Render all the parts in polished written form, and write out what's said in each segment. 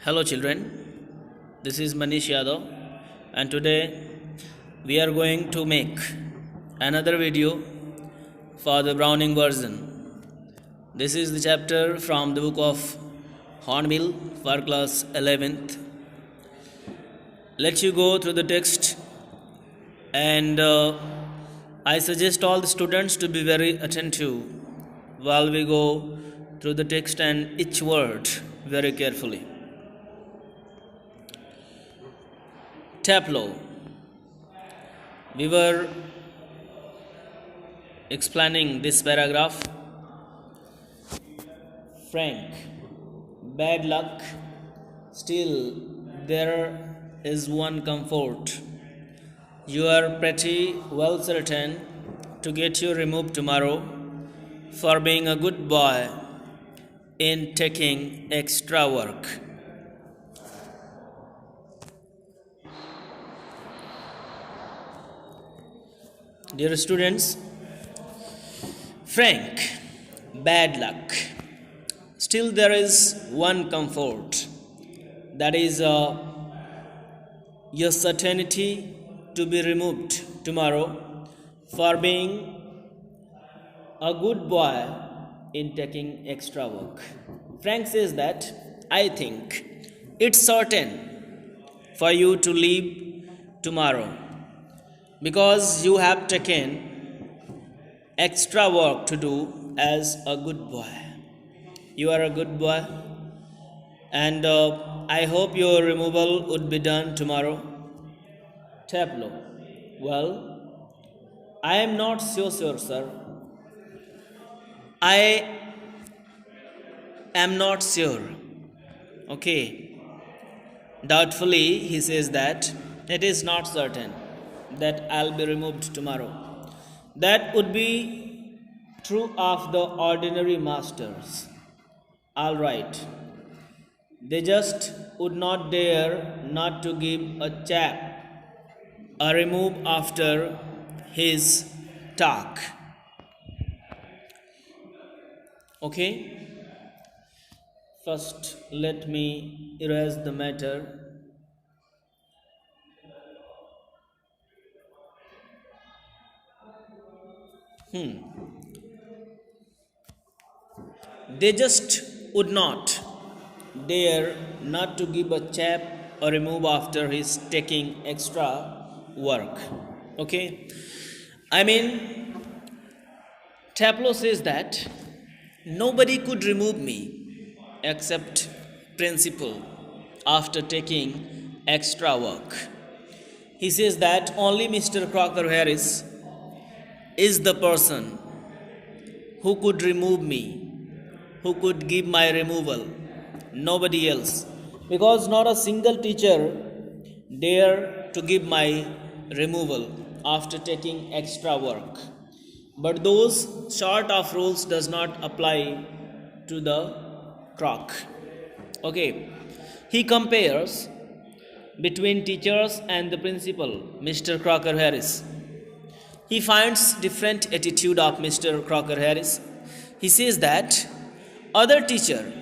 Hello children, this is Manish Yadav and today we are going to make another video for the Browning version. This is the chapter from the book of Hornbill for class 11th. Let you go through the text and I suggest all the students to be very attentive while we go through the text and each word very carefully. Tableau. We were explaining this paragraph. Frank, bad luck. Still, there is one comfort. You are pretty well certain to get you removed tomorrow for being a good boy in taking extra work. Dear students, Frank, bad luck. Still, there is one comfort, that is your certainty to be removed tomorrow for being a good boy in taking extra work. Frank says that I think it's certain for you to leave tomorrow because you have taken extra work to do as a good boy. You are a good boy, and I hope your removal would be done tomorrow. Tableau. Well, I am not so sure, sir. I am not sure. Okay. Doubtfully, he says that it is not certain that I'll be removed tomorrow. That would be true of the ordinary masters. All right. They just would not dare not to give a chap a remove after his talk. Okay? First, let me erase the matter. They just would not dare not to give a chap a remove after his taking extra work. Okay? I mean, Tableau says that nobody could remove me except principal after taking extra work. He says that only Mr. Crocker Harris is the person who could remove me, who could give my removal, nobody else. Because not a single teacher dare to give my removal after taking extra work. But those sort of rules does not apply to the croc. Okay, he compares between teachers and the principal, Mr. Crocker Harris. He finds different attitude of Mr. Crocker Harris. He says that other teacher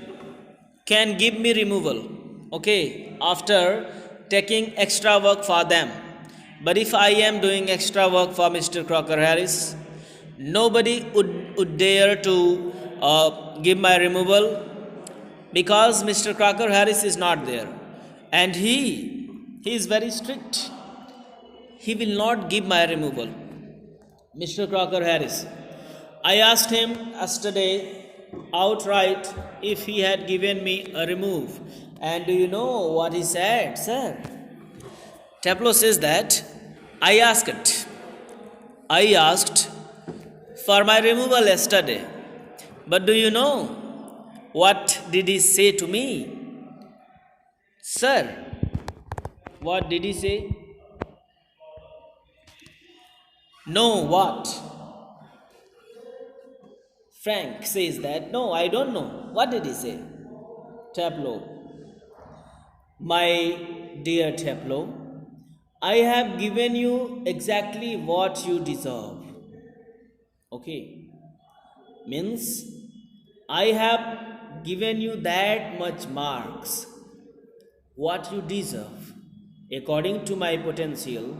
can give me removal, okay, after taking extra work for them. But if I am doing extra work for Mr. Crocker Harris, nobody would dare to give my removal because Mr. Crocker Harris is not there. And he is very strict. He will not give my removal. Mr. Crocker Harris. I asked him yesterday outright if he had given me a remove. And do you know what he said, sir? Tableau says that I asked for my removal yesterday. But do you know what did he say to me? Sir, what did he say? No, what? Frank says that, no, I don't know. What did he say? Tableau. My dear Tableau, I have given you exactly what you deserve. Okay. Means I have given you that much marks what you deserve according to my potential,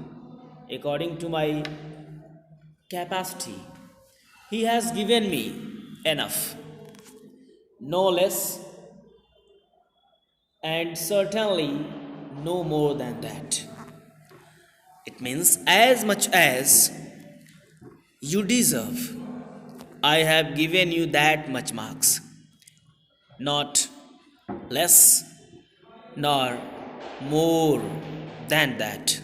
according to my capacity. He has given me enough, no less, and certainly no more than that. It means as much as you deserve, I have given you that much marks, not less nor more than that.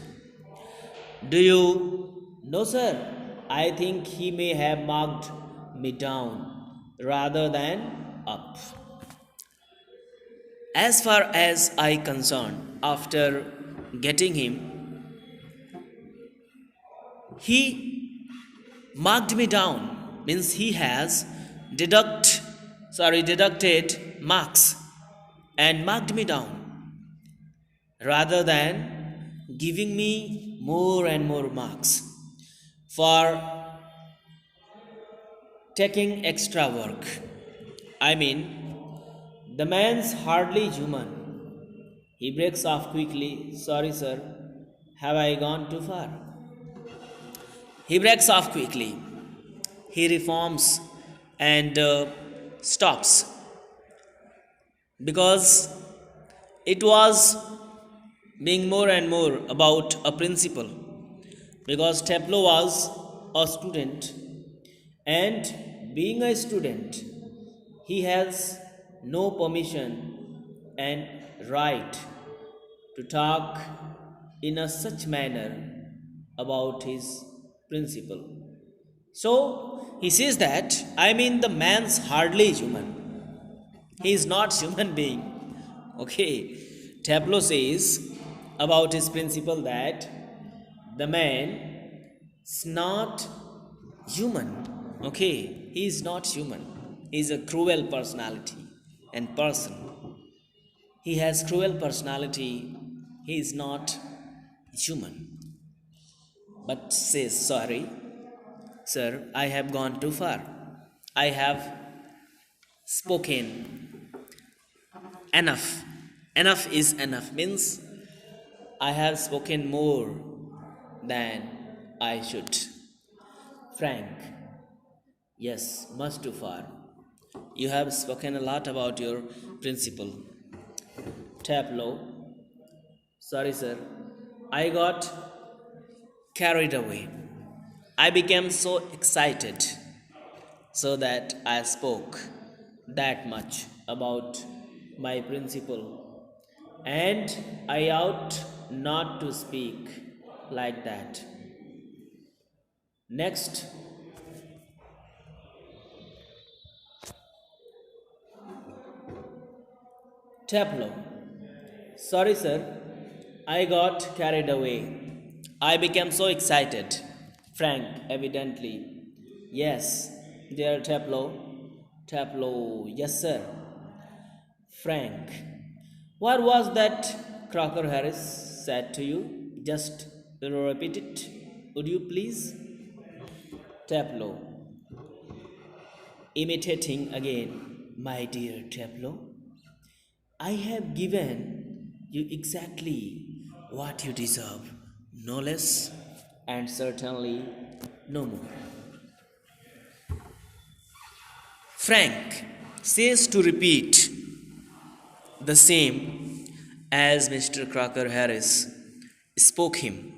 Do you know, sir? I think he may have marked me down rather than up. As far as I concerned, after getting him, he marked me down means he has deducted marks and marked me down rather than giving me more and more marks for taking extra work. I mean, the man's hardly human. He breaks off quickly. Sorry, sir. Have I gone too far? He breaks off quickly. He reforms and stops because it was being more and more about a principle. Because Tableau was a student, and being a student, he has no permission and right to talk in a such manner about his principle. So he says that I mean the man's hardly human. He is not human being. Okay. Tableau says about his principle that the man is not human. Okay. He is not human. He is a cruel personality and person. He has cruel personality. He is not human. But says sorry, sir, I have gone too far. I have spoken enough. Enough is enough means I have spoken more than I should. Frank, yes, much too far. You have spoken a lot about your principle. Tableau, sorry, sir, I got carried away. I became so excited so that I spoke that much about my principle, and I ought not to speak like that. Next, Tableau. Sorry, sir, I got carried away. I became so excited. Frank, evidently. Yes, dear Tableau. Tableau, yes, sir. Frank, what was that Crocker Harris said to you? Just repeat it, would you please? Tableau, imitating again, my dear Tableau, I have given you exactly what you deserve, no less and certainly no more. Frank says to repeat the same as Mr. Crocker Harris spoke him.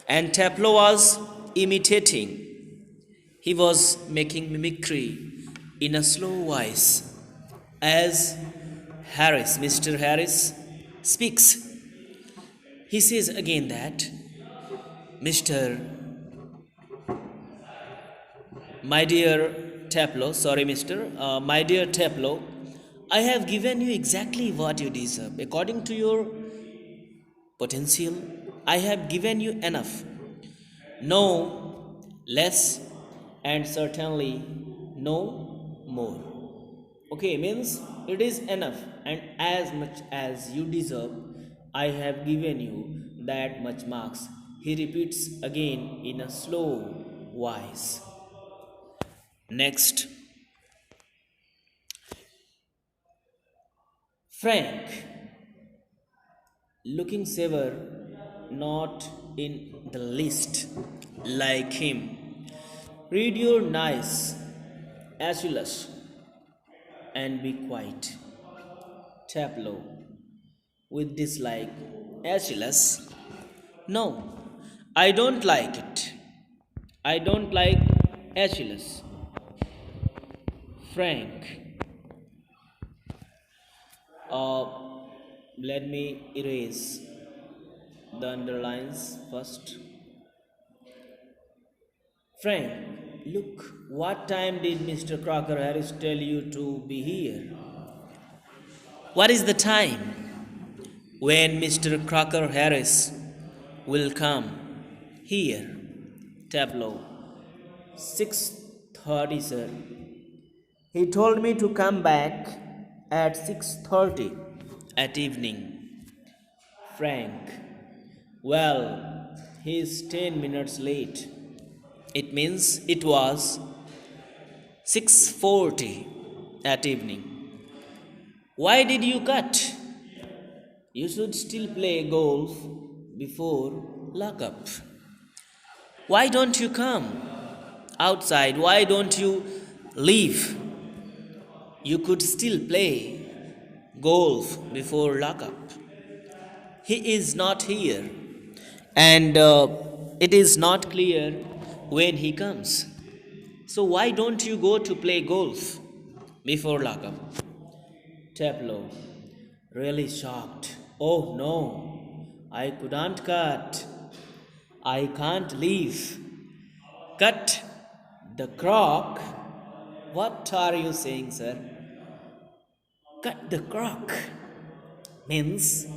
And Tableau was imitating. He was making mimicry in a slow voice as Mr. Harris speaks. He says again that, Mr. My dear Tableau, sorry, my dear Tableau, I have given you exactly what you deserve. According to your potential, I have given you enough. No less, and certainly no more. Okay, means it is enough, and as much as you deserve, I have given you that much marks. He repeats again in a slow voice. Next, Frank, looking severe, not in the least like him. Read your nice Achilles and be quiet. Tableau with dislike. Achilles? No, I don't like it. I don't like Achilles. Frank. Uh, Let me erase the underlines first. Frank, look, what time did Mr. Crocker Harris tell you to be here? What is the time when Mr. Crocker Harris will come here? Tableau. 6:30, sir. He told me to come back at 6:30 at evening. Frank. Well, he is 10 minutes late. It means it was 6:40 at evening. Why did you cut? You should still play golf before lockup. Why don't you come outside? Why don't you leave? You could still play golf before lockup. He is not here, and it is not clear when he comes. So why don't you go to play golf before lockup? Tableau. Really shocked. Oh no, I couldn't cut. I can't leave. Cut the croc? What are you saying, sir? Cut the croc means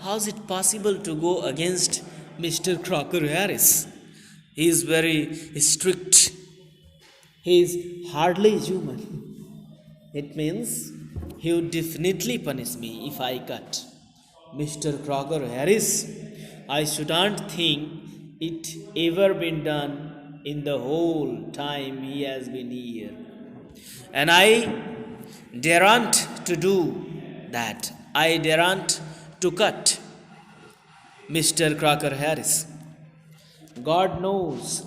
how's it possible to go against Mr. Crocker Harris? He is very strict. He is hardly human. It means he would definitely punish me if I cut Mr. Crocker Harris. I shouldn't think it ever been done in the whole time he has been here. And I daren't to do that. I daren't to cut Mr. Crocker Harris. God knows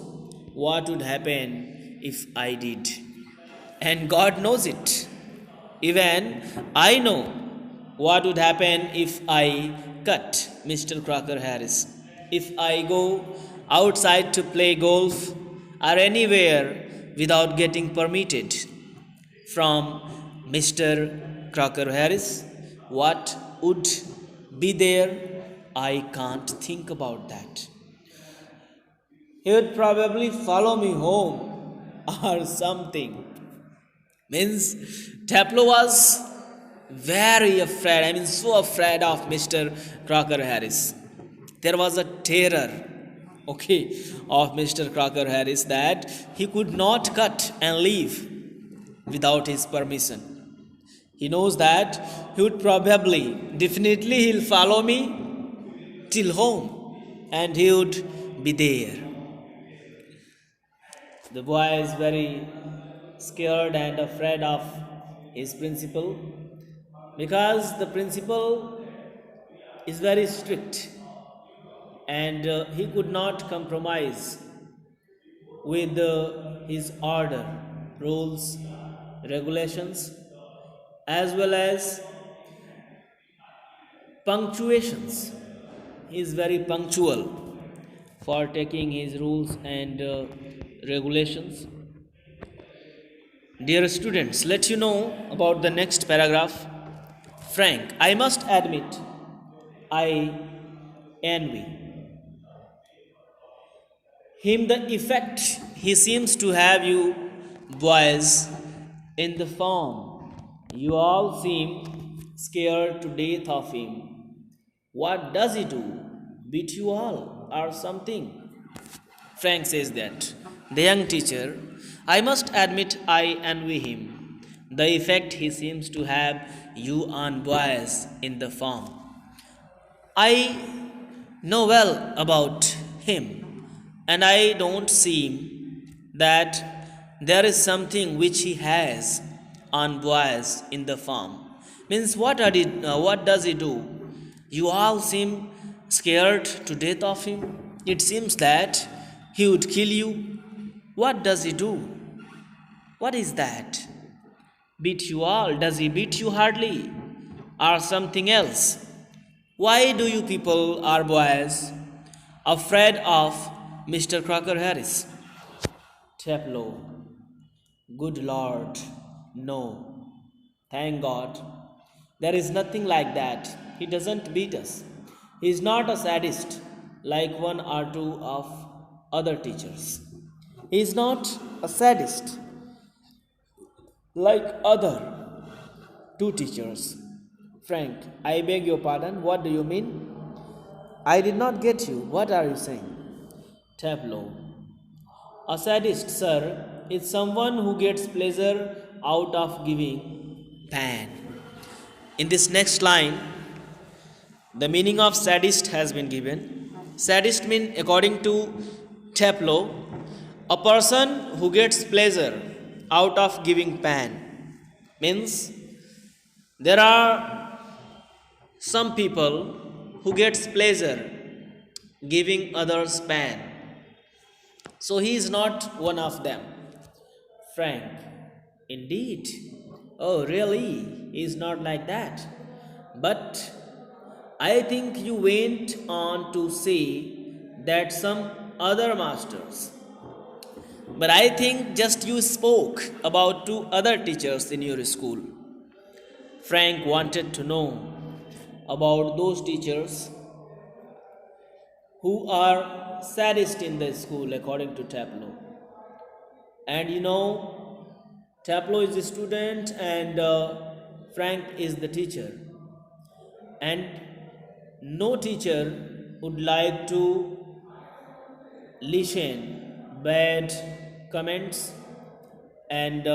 what would happen if I did. And God knows it. Even I know what would happen if I cut Mr. Crocker Harris. If I go outside to play golf or anywhere without getting permitted from Mr. Crocker Harris, what would be there? I can't think about that. He would probably follow me home or something. Means Tableau was very afraid, so afraid of Mr. Crocker Harris. There was a terror, of Mr. Crocker Harris that he could not cut and leave without his permission. He knows that he would definitely he'll follow me till home and he would be there. The boy is very scared and afraid of his principal because the principal is very strict and he could not compromise with his order, rules, regulations, as well as punctuations. He is very punctual for taking his rules and regulations. Dear students, let you know about the next paragraph. Frank, I must admit, I envy him the effect he seems to have you boys in the farm. You all seem scared to death of him. What does he do? Beat you all or something? Frank says that. The young teacher, I must admit I envy him. The effect he seems to have you on boys in the farm. I know well about him, and I don't seem that there is something which he has on boys in the farm. Means what does he do? You all seem scared to death of him. It seems that he would kill you. What does he do? What is that? Beat you all? Does he beat you hardly? Or something else? Why do you people are boys afraid of Mr. Crocker Harris? Tableau. Good Lord, no. Thank God. There is nothing like that. He doesn't beat us. He is not a sadist like one or two of other teachers. He is not a sadist like other two teachers. Frank, I beg your pardon. What do you mean? I did not get you. What are you saying? Tableau. A sadist, sir, is someone who gets pleasure out of giving pain. In this next line, the meaning of sadist has been given. Sadist means, according to Tableau, a person who gets pleasure out of giving pain. Means there are some people who gets pleasure giving others pain. So he is not one of them. Frank, indeed. Oh, really? He is not like that. But I think you went on to say that some other masters. But I think just you spoke about two other teachers in your school. Frank wanted to know about those teachers who are saddest in the school according to Tableau. And Tableau is the student and Frank is the teacher. And no teacher would like to listen bad comments and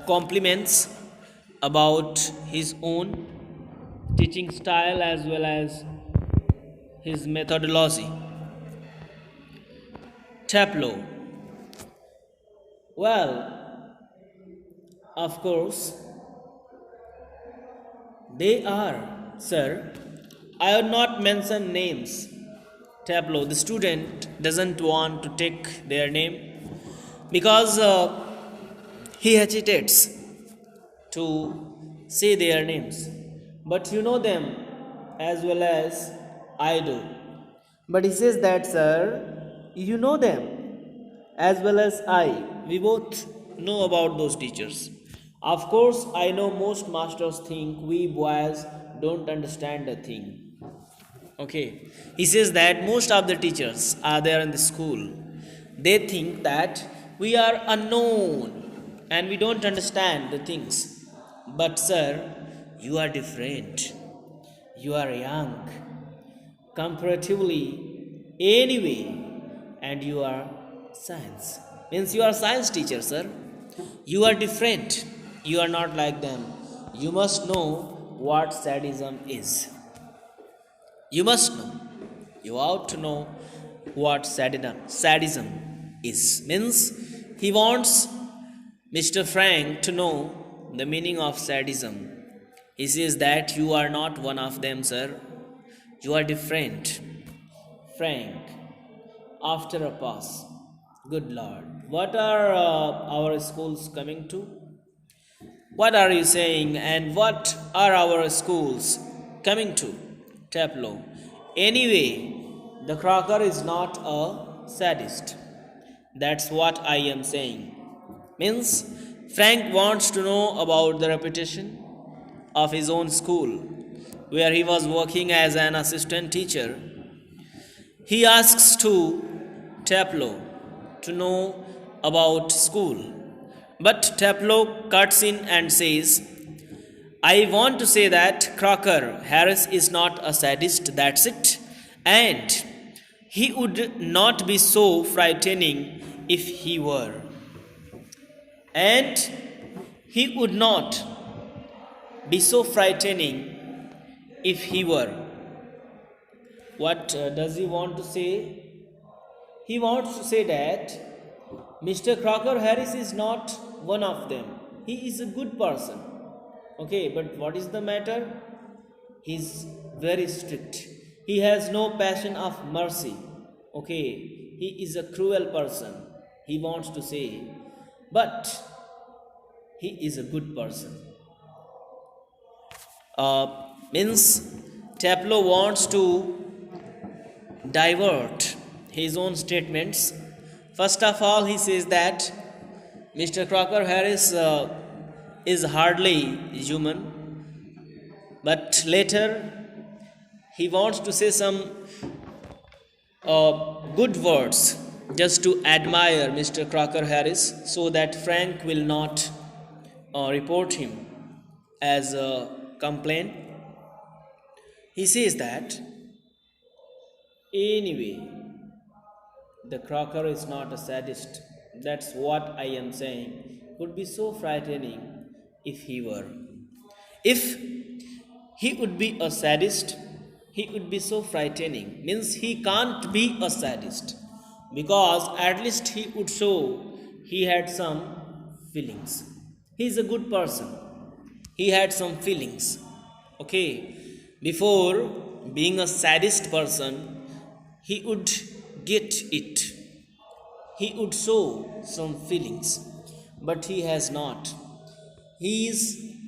compliments about his own teaching style as well as his methodology. Tableau. Well, of course, they are, sir. I will not mention names. Tableau, the student doesn't want to take their name because he hesitates to say their names. But you know them as well as I do. But he says that, sir, you know them as well as I. We both know about those teachers. Of course, I know most masters think we boys don't understand the thing. Okay. He says that most of the teachers are there in the school. They think that we are unknown and we don't understand the things. But, sir, you are different. You are young, comparatively, anyway, and you are science. Means you are science teacher, sir. You are different. You are not like them. You must know what sadism is. You must know. You ought to know what sadism is. Means he wants Mr. Frank to know the meaning of sadism. He says that you are not one of them, sir. You are different. Frank, after a pause, good Lord, what are our schools coming to? What are you saying and what are our schools coming to? Tableau. Anyway, the crocker is not a sadist. That's what I am saying. Means Frank wants to know about the reputation of his own school where he was working as an assistant teacher. He asks to Tableau to know about school. But Tableau cuts in and says, I want to say that Crocker Harris is not a sadist, that's it. And he would not be so frightening if he were. And he would not be so frightening if he were. What does he want to say? He wants to say that Mr. Crocker Harris is not one of them. He is a good person. Okay, but what is the matter? He's very strict. He has no passion of mercy. Okay, he is a cruel person, he wants to say, but he is a good person. Means Tableau wants to divert his own statements. First of all, he says that Mr. Crocker Harris is hardly human, but later he wants to say some good words just to admire Mr. Crocker Harris so that Frank will not report him as a complaint. He says that anyway, the Crocker is not a sadist. That's what I am saying. Would be so frightening if he were. If he would be a sadist, he would be so frightening. Means he can't be a sadist, because at least he would show he had some feelings. He is a good person. He had some feelings. Okay. Before being a sadist person, he would get it. He would show some feelings. But he has not. He is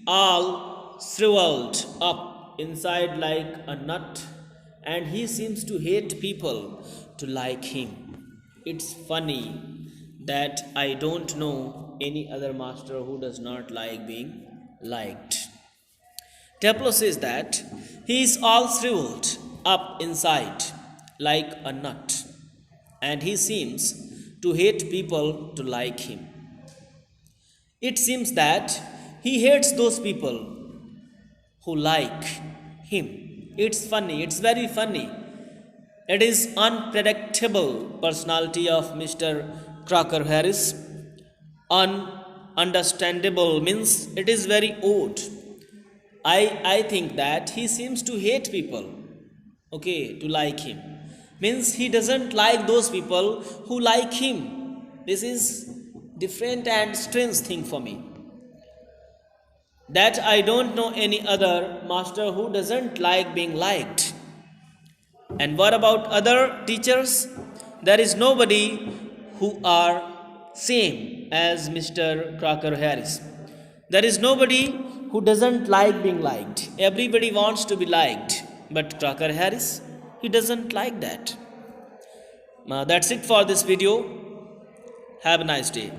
all shriveled up inside like a nut, and he seems to hate people to like him. It's funny that I don't know any other master who does not like being liked. Tableau says that he is all shriveled up inside like a nut, and he seems to hate people to like him. It seems that he hates those people who like him. It's funny, it's very funny. It is unpredictable personality of Mr. Crocker Harris. Ununderstandable means it is very odd. I think that he seems to hate people, okay, to like him. Means he doesn't like those people who like him. This is different and strange thing for me. That I don't know any other master who doesn't like being liked. And what about other teachers? There is nobody who are same as Mr. Crocker Harris. There is nobody who doesn't like being liked. Everybody wants to be liked. But Crocker Harris, he doesn't like that. That's it for this video. Have a nice day.